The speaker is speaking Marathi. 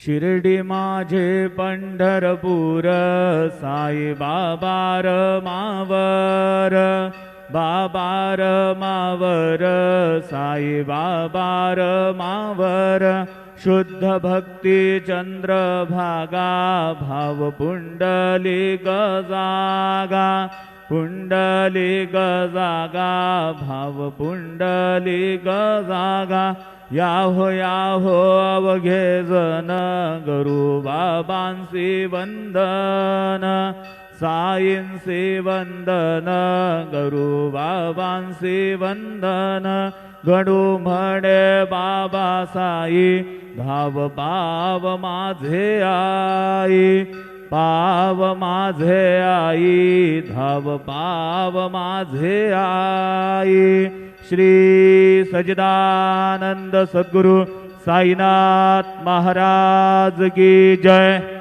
शिर्डी माझे पंढरपूर, साई बाबार मावर, बाबार मावर, साई बाबार मावर। शुद्ध भक्ती चंद्रभागा, भाव पुंडलिक जागा, पुंडलिक जागा, भाव पुंडलिक जागा। याहो याहो अवघे जन, गुरु बाबांसी वंदन, साईंसी वंदन, गुरु बाबांसी वंदन। गणू म्हणे बाबा साई, धाव पाव माझे आई, पाव माझे आई, धाव पाव माझे आई। श्री सच्चिदानंद सद्गुरु साईनाथ महाराज की जय।